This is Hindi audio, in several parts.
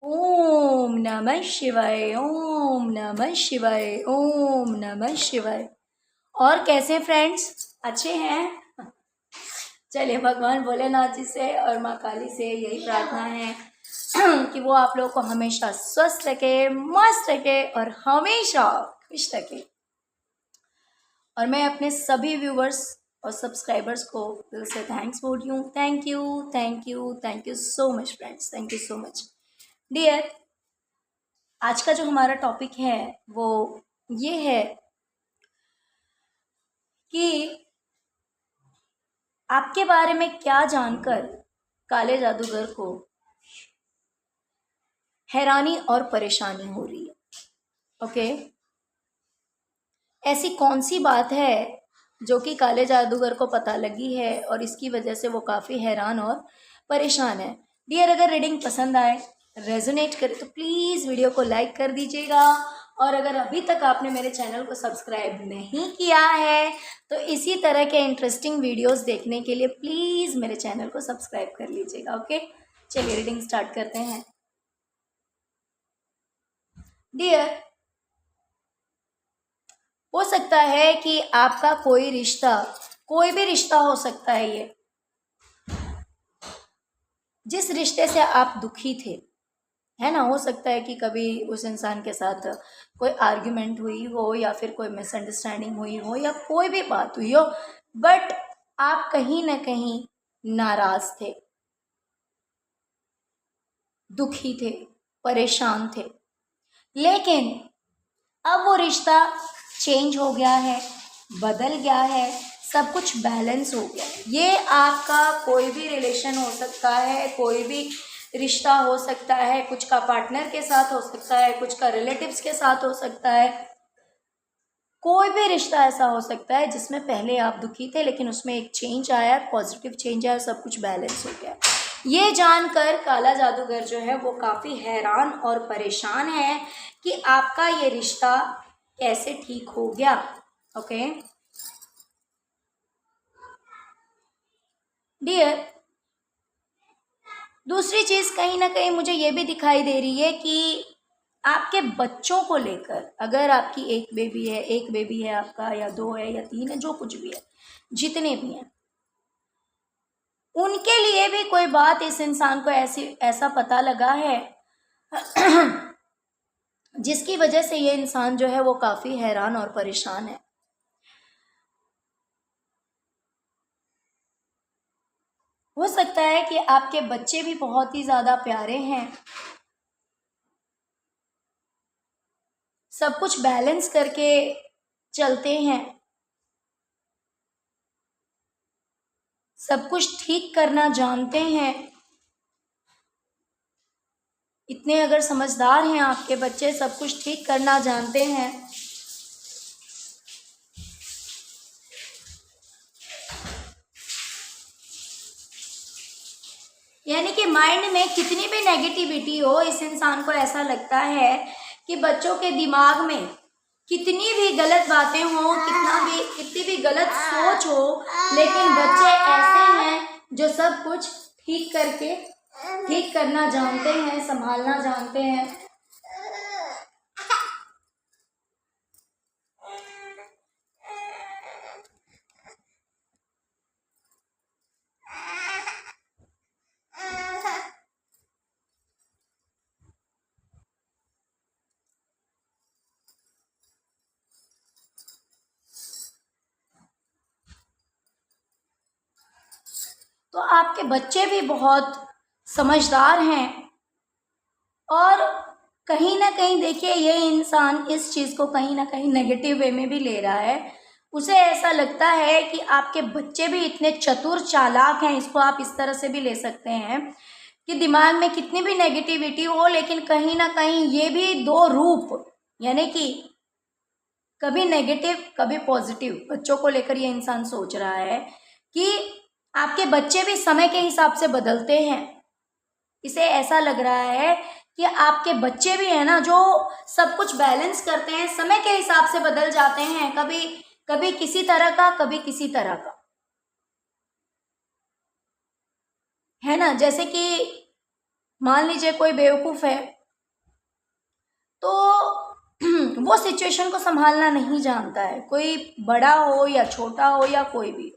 ओम नमः शिवाय, ओम नमः शिवाय, ओम नमः शिवाय। और कैसे फ्रेंड्स, अच्छे हैं? चलिए, भगवान भोलेनाथ जी से और माँ काली से यही प्रार्थना है कि वो आप लोगों को हमेशा स्वस्थ रखे, मस्त रखे और हमेशा खुश रखे। और मैं अपने सभी व्यूवर्स और सब्सक्राइबर्स को दिल से थैंक्स बोलती हूँ। Thank you, thank you, thank you so much friends, thank you so much dear. आज का जो हमारा टॉपिक है वो ये है कि आपके बारे में क्या जानकर काले जादूगर को हैरानी और परेशानी हो रही है। ओके, ऐसी कौन सी बात है जो कि काले जादूगर को पता लगी है और इसकी वजह से वो काफ़ी हैरान और परेशान है। डियर, अगर रीडिंग पसंद आए, रेजोनेट करे तो प्लीज़ वीडियो को लाइक कर दीजिएगा। और अगर अभी तक आपने मेरे चैनल को सब्सक्राइब नहीं किया है तो इसी तरह के इंटरेस्टिंग वीडियोस देखने के लिए प्लीज़ मेरे चैनल को सब्सक्राइब कर लीजिएगा। ओके, चलिए रीडिंग स्टार्ट करते हैं। डियर, हो सकता है कि आपका कोई रिश्ता, कोई भी रिश्ता हो सकता है ये, जिस रिश्ते से आप दुखी थे, है ना। हो सकता है कि कभी उस इंसान के साथ कोई आर्ग्यूमेंट हुई हो या फिर कोई मिसअंडरस्टैंडिंग हुई हो या कोई भी बात हुई हो, बट आप कहीं ना कहीं नाराज थे, दुखी थे, परेशान थे। लेकिन अब वो रिश्ता चेंज हो गया है, बदल गया है, सब कुछ बैलेंस हो गया है। ये आपका कोई भी रिलेशन हो सकता है, कोई भी रिश्ता हो सकता है, कुछ का पार्टनर के साथ हो सकता है, कुछ का रिलेटिव्स के साथ हो सकता है। कोई भी रिश्ता ऐसा हो सकता है जिसमें पहले आप दुखी थे लेकिन उसमें एक चेंज आया, पॉजिटिव चेंज आया, सब कुछ बैलेंस हो गया। ये जानकर काला जादूगर जो है वो काफ़ी हैरान और परेशान है कि आपका ये रिश्ता कैसे ठीक हो गया। ओके डियर, दूसरी चीज़ कहीं ना कहीं मुझे ये भी दिखाई दे रही है कि आपके बच्चों को लेकर, अगर आपकी एक बेबी है आपका, या दो है या तीन है, जो कुछ भी है, जितने भी हैं, उनके लिए भी कोई बात इस इंसान को ऐसा पता लगा है जिसकी वजह से ये इंसान जो है वो काफ़ी हैरान और परेशान है। हो सकता है कि आपके बच्चे भी बहुत ही ज़्यादा प्यारे हैं, सब कुछ बैलेंस करके चलते हैं, सब कुछ ठीक करना जानते हैं। इतने अगर समझदार हैं आपके बच्चे, सब कुछ ठीक करना जानते हैं। यानी कि माइंड में कितनी भी नेगेटिविटी हो, इस इंसान को ऐसा लगता है कि बच्चों के दिमाग में कितनी भी गलत बातें हो, कितनी भी गलत सोच हो, लेकिन बच्चे ऐसे हैं जो सब कुछ ठीक करना जानते हैं, संभालना जानते हैं। तो आपके बच्चे भी बहुत समझदार हैं और कहीं ना कहीं देखिए, ये इंसान इस चीज़ को कहीं ना कहीं नेगेटिव वे में भी ले रहा है। उसे ऐसा लगता है कि आपके बच्चे भी इतने चतुर चालाक हैं, इसको आप इस तरह से भी ले सकते हैं कि दिमाग में कितनी भी नेगेटिविटी हो लेकिन कहीं ना कहीं ये भी दो रूप, यानी कि कभी नेगेटिव कभी पॉजिटिव बच्चों को लेकर ये इंसान सोच रहा है कि आपके बच्चे भी समय के हिसाब से बदलते हैं। इसे ऐसा लग रहा है कि आपके बच्चे भी है ना, जो सब कुछ बैलेंस करते हैं, समय के हिसाब से बदल जाते हैं, कभी कभी किसी तरह का, कभी किसी तरह का, है ना। जैसे कि मान लीजिए कोई बेवकूफ़ है तो वो सिचुएशन को संभालना नहीं जानता है, कोई बड़ा हो या छोटा हो या कोई भी।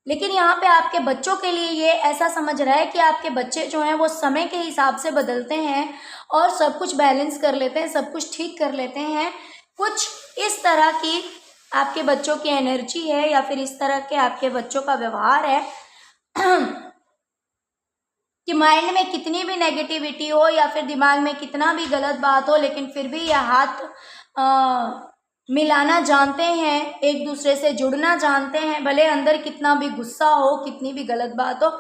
लेकिन यहाँ पे आपके बच्चों के लिए ये ऐसा समझ रहा है कि आपके बच्चे जो हैं वो समय के हिसाब से बदलते हैं और सब कुछ बैलेंस कर लेते हैं, सब कुछ ठीक कर लेते हैं। कुछ इस तरह की आपके बच्चों की एनर्जी है या फिर इस तरह के आपके बच्चों का व्यवहार है कि माइंड में कितनी भी नेगेटिविटी हो या फिर दिमाग में कितना भी गलत बात हो, लेकिन फिर भी यह हाथ मिलाना जानते हैं, एक दूसरे से जुड़ना जानते हैं। भले अंदर कितना भी गुस्सा हो, कितनी भी गलत बात हो,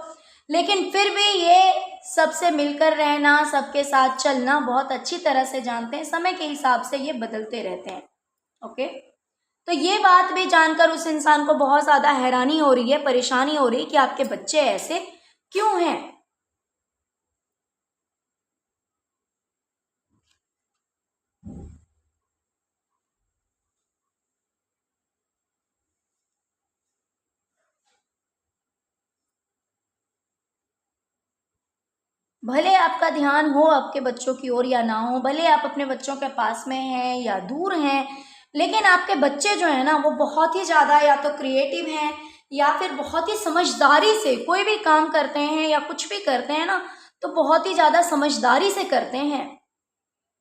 लेकिन फिर भी ये सबसे मिलकर रहना, सबके साथ चलना बहुत अच्छी तरह से जानते हैं। समय के हिसाब से ये बदलते रहते हैं। ओके, तो ये बात भी जानकर उस इंसान को बहुत ज़्यादा हैरानी हो रही है, परेशानी हो रही है कि आपके बच्चे ऐसे क्यों हैं। भले आपका ध्यान हो आपके बच्चों की ओर या ना हो, भले आप अपने बच्चों के पास में हैं या दूर हैं, लेकिन आपके बच्चे जो है ना वो बहुत ही ज़्यादा या तो क्रिएटिव हैं या फिर बहुत ही समझदारी से कोई भी काम करते हैं या कुछ भी करते हैं ना, तो बहुत ही ज़्यादा समझदारी से करते हैं,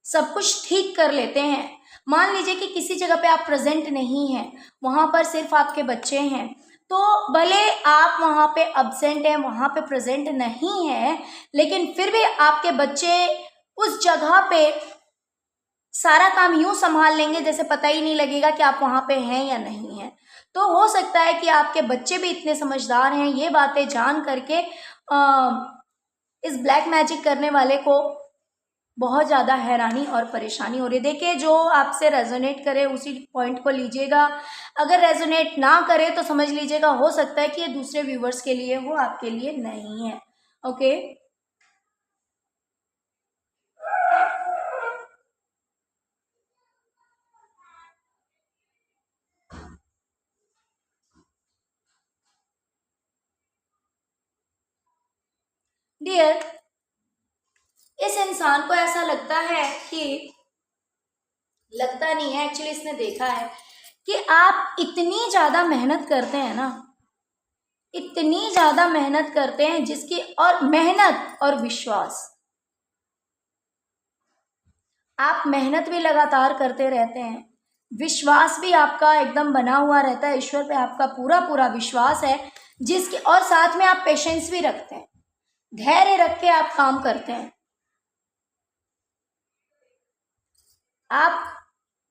सब कुछ ठीक कर लेते हैं। मान लीजिए कि किसी जगह पे आप प्रेजेंट नहीं हैं, वहाँ पर सिर्फ आपके बच्चे हैं, तो भले आप वहाँ पे अब्सेंट हैं, वहाँ पे प्रेजेंट नहीं है, लेकिन फिर भी आपके बच्चे उस जगह पे सारा काम यूं संभाल लेंगे जैसे पता ही नहीं लगेगा कि आप वहाँ पे हैं या नहीं हैं। तो हो सकता है कि आपके बच्चे भी इतने समझदार हैं, ये बातें जान करके इस ब्लैक मैजिक करने वाले को बहुत ज़्यादा हैरानी और परेशानी हो रही है। देखिए, जो आपसे रेजोनेट करे उसी पॉइंट को लीजिएगा, अगर रेजोनेट ना करे तो समझ लीजिएगा हो सकता है कि ये दूसरे व्यूवर्स के लिए हो, आपके लिए नहीं है। ओके, डियर, इस इंसान को ऐसा लगता है कि, लगता नहीं है एक्चुअली, इसने देखा है कि आप इतनी ज़्यादा मेहनत करते हैं ना, इतनी ज़्यादा मेहनत करते हैं जिसकी, और मेहनत और विश्वास, आप मेहनत भी लगातार करते रहते हैं, विश्वास भी आपका एकदम बना हुआ रहता है, ईश्वर पे आपका पूरा पूरा विश्वास है, जिसके, और साथ में आप पेशेंस भी रखते हैं, धैर्य रख के आप काम करते हैं, आप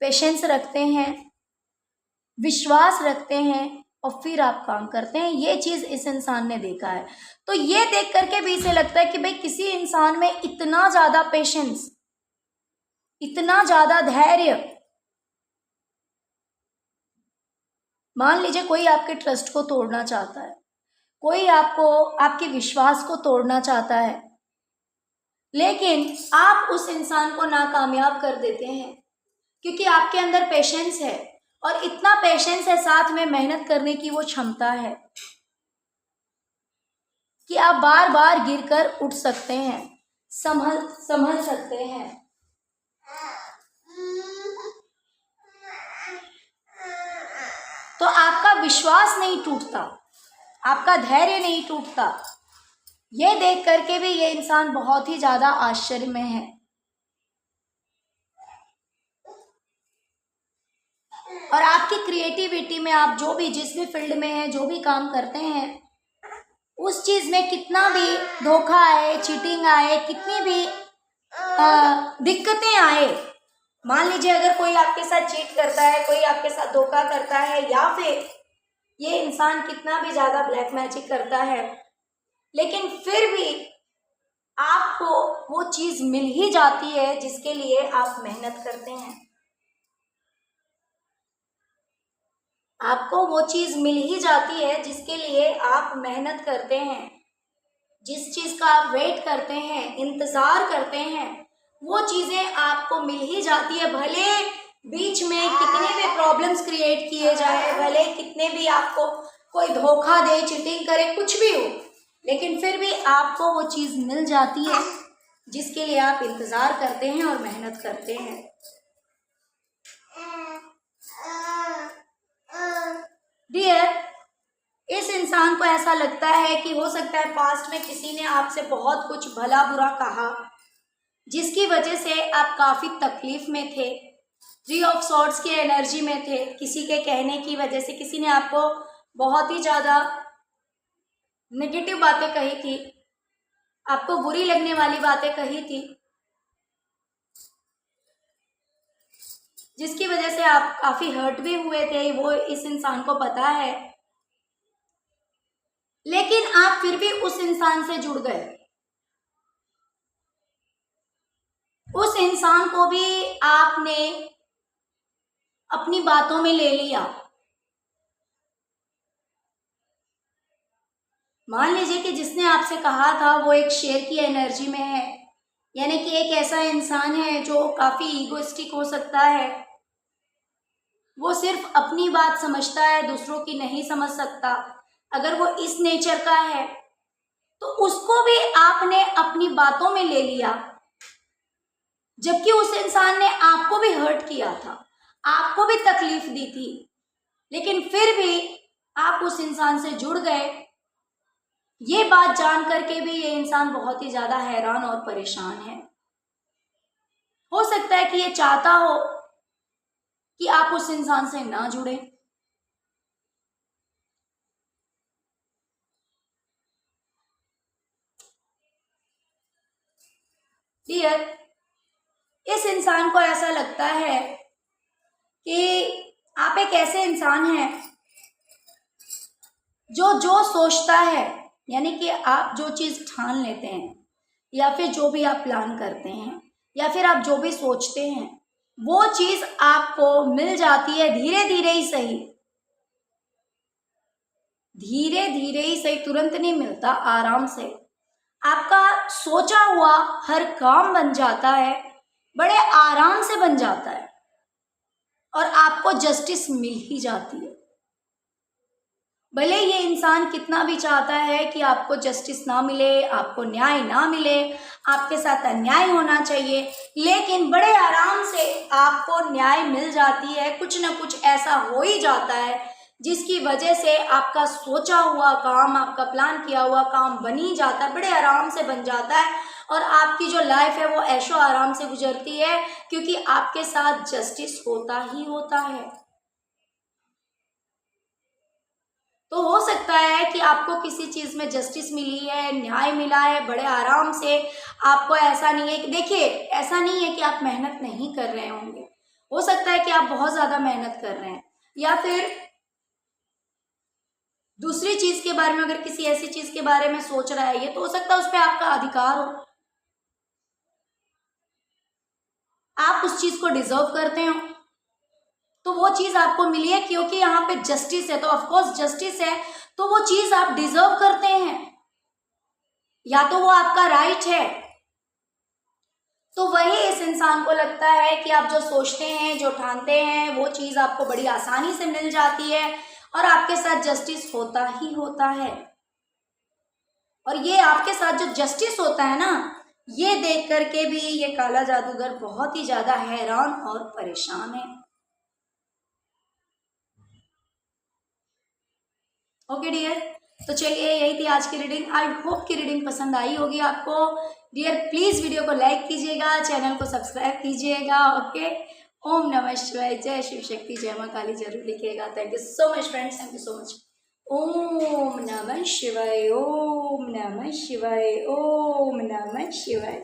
पेशेंस रखते हैं, विश्वास रखते हैं और फिर आप काम करते हैं। ये चीज़ इस इंसान ने देखा है। तो ये देख करके भी इसे लगता है कि भाई किसी इंसान में इतना ज़्यादा पेशेंस, इतना ज़्यादा धैर्य। मान लीजिए कोई आपके ट्रस्ट को तोड़ना चाहता है, कोई आपको, आपके विश्वास को तोड़ना चाहता है, लेकिन आप उस इंसान को नाकामयाब कर देते हैं क्योंकि आपके अंदर पेशेंस है, और इतना पेशेंस है, साथ में मेहनत करने की वो क्षमता है कि आप बार बार गिरकर उठ सकते हैं, संभल सकते हैं। तो आपका विश्वास नहीं टूटता, आपका धैर्य नहीं टूटता। ये देख करके भी ये इंसान बहुत ही ज्यादा आश्चर्य में है। और आपकी क्रिएटिविटी में, आप जो भी, जिस भी फील्ड में हैं, जो भी काम करते हैं, उस चीज़ में कितना भी धोखा आए, चीटिंग आए, कितनी भी दिक्कतें आए, मान लीजिए अगर कोई आपके साथ चीट करता है, कोई आपके साथ धोखा करता है, या फिर ये इंसान कितना भी ज़्यादा ब्लैक मैजिक करता है, लेकिन फिर भी आपको वो चीज़ मिल ही जाती है जिसके लिए आप मेहनत करते हैं। आपको वो चीज़ मिल ही जाती है जिसके लिए आप मेहनत करते हैं, जिस चीज़ का आप वेट करते हैं, इंतज़ार करते हैं, वो चीज़ें आपको मिल ही जाती है। भले बीच में कितने भी प्रॉब्लम्स क्रिएट किए जाए, भले कितने भी आपको कोई धोखा दे, चीटिंग करे, कुछ भी हो, लेकिन फिर भी आपको वो चीज़ मिल जाती है जिसके लिए आप इंतज़ार करते हैं और मेहनत करते हैं। डियर, इस इंसान को ऐसा लगता है कि हो सकता है पास्ट में किसी ने आपसे बहुत कुछ भला बुरा कहा, जिसकी वजह से आप काफ़ी तकलीफ में थे, 3 ऑफ सॉर्ड्स की एनर्जी में थे। किसी के कहने की वजह से किसी ने आपको बहुत ही ज़्यादा नेगेटिव बातें कही थी, आपको बुरी लगने वाली बातें कही थी, जिसकी वजह से आप काफ़ी हर्ट भी हुए थे, वो इस इंसान को पता है। लेकिन आप फिर भी उस इंसान से जुड़ गए, उस इंसान को भी आपने अपनी बातों में ले लिया। मान लीजिए कि जिसने आपसे कहा था वो एक शेर की एनर्जी में है, यानी कि एक ऐसा इंसान है जो काफ़ी ईगोइस्टिक हो सकता है, वो सिर्फ अपनी बात समझता है, दूसरों की नहीं समझ सकता। अगर वो इस नेचर का है तो उसको भी आपने अपनी बातों में ले लिया, जबकि उस इंसान ने आपको भी हर्ट किया था, आपको भी तकलीफ दी थी, लेकिन फिर भी आप उस इंसान से जुड़ गए। ये बात जान करके भी ये इंसान बहुत ही ज़्यादा हैरान और परेशान है। हो सकता है कि ये चाहता हो कि आप उस इंसान से ना जुड़े। डियर, इस इंसान को ऐसा लगता है कि आप एक ऐसे इंसान हैं जो जो सोचता है, यानी कि आप जो चीज़ ठान लेते हैं या फिर जो भी आप प्लान करते हैं या फिर आप जो भी सोचते हैं, वो चीज़ आपको मिल जाती है, धीरे धीरे ही सही, धीरे धीरे ही सही, तुरंत नहीं मिलता, आराम से आपका सोचा हुआ हर काम बन जाता है, बड़े आराम से बन जाता है और आपको जस्टिस मिल ही जाती है। भले ये इंसान कितना भी चाहता है कि आपको जस्टिस ना मिले, आपको न्याय ना मिले, आपके साथ अन्याय होना चाहिए, लेकिन बड़े आराम से आपको न्याय मिल जाती है। कुछ ना कुछ ऐसा हो ही जाता है जिसकी वजह से आपका सोचा हुआ काम, आपका प्लान किया हुआ काम बन ही जाता है, बड़े आराम से बन जाता है और आपकी जो लाइफ है वो ऐशो आराम से गुजरती है, क्योंकि आपके साथ जस्टिस होता ही होता है। तो हो सकता है कि आपको किसी चीज़ में जस्टिस मिली है, न्याय मिला है, बड़े आराम से। आपको ऐसा नहीं है कि, देखिए, ऐसा नहीं है कि आप मेहनत नहीं कर रहे होंगे, हो सकता है कि आप बहुत ज़्यादा मेहनत कर रहे हैं, या फिर दूसरी चीज़ के बारे में, अगर किसी ऐसी चीज़ के बारे में सोच रहा है ये, तो हो सकता है उस पर आपका अधिकार हो, आप उस चीज़ को डिजर्व करते हो, तो वो चीज़ आपको मिली है क्योंकि यहाँ पे जस्टिस है, तो ऑफकोर्स जस्टिस है तो वो चीज़ आप डिजर्व करते हैं, या तो वो आपका राइट है। तो वही इस इंसान को लगता है कि आप जो सोचते हैं, जो ठानते हैं, वो चीज़ आपको बड़ी आसानी से मिल जाती है और आपके साथ जस्टिस होता ही होता है। और ये आपके साथ जो जस्टिस होता है ना, ये देख करके भी ये काला जादूगर बहुत ही ज़्यादा हैरान और परेशान है। ओके डियर, तो चलिए यही थी आज की रीडिंग। आई होप कि रीडिंग पसंद आई होगी आपको। डियर, प्लीज़ वीडियो को लाइक कीजिएगा, चैनल को सब्सक्राइब कीजिएगा। ओके, ओम नमः शिवाय, जय शिव शक्ति, जय माँ काली जरूर लिखिएगा। Thank you so much friends, thank you so much. ओम नमः शिवाय, ओम नमः शिवाय, ओम नमः शिवाय।